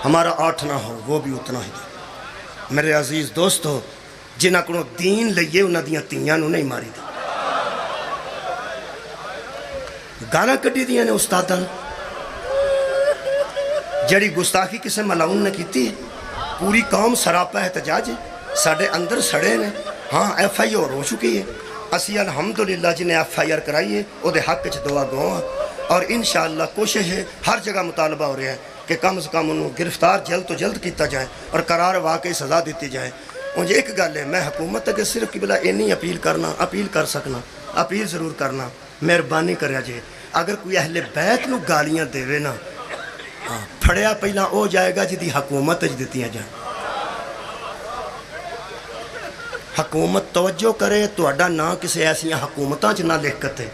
ہمارا 8 نہ ہو وہ بھی اتنا ہی دیتا ہے. میرے عزیز دوستو جنہاں کو دین لئیے انہاں دیاں تیاں نو نہیں ماری دی. گانا کٹی دیاں نے استاداں جڑی گستاخی کسے ملاؤن نے کیتی ہے. پوری قوم سراپا احتجاج ہے. ساڑھے اندر سڑے نے. ہاں ایف آئی آر ہو چکی ہے. اسی الحمدللہ جنہیں ایف آئی آر کرائی ہے وہ دے حق چھ دعا گواں. اور انشاءاللہ کوشش ہے ہر جگہ مطالبہ ہو رہا ہے کہ کم از کم انہوں گرفتار جلد تو جلد کیتا جائے اور قرار واقعی سزا دیتی جائے. مجھے ایک گل ہے میں حکومت کے صرف قبلہ اینی اپیل کر سکنا, اپیل ضرور کرنا مہربانی کریا جے. اگر کوئی اہل بیت نو گالیاں دے نا پھڑیا پہلا او جائے گا جدی حکومت دیتیاں جائیں. حکومت توجہ کرے تو اڈا نہ کسی ایسیاں حکومتاں چ نہ لکھ کتے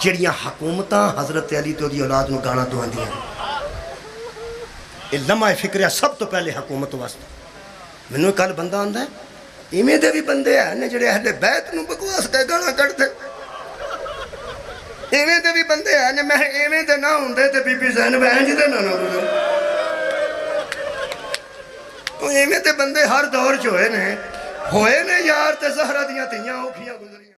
جڑیاں حکومتاں حضرت علی تو دی اولاد نو گانا دعاں دیاں. یہ لمحہ فکرہ سب تو پہلے حکومت واسطے. مینوں کل بندہ آندا ہے ایویں دے بھی بندے ہیں جڑے اہل بیت نو بکواس دے گانا کڈتے. ایویں دے بھی بندے ہیں میں ایویں دے نہ ہوندے تے بی بی زینب انج دے نہ ہوندے. ایویں دے بندے ہر دور چ ہوئے نے. ہوئے نے یار تے زہرا دیاں تیاں اوکھیاں گزریاں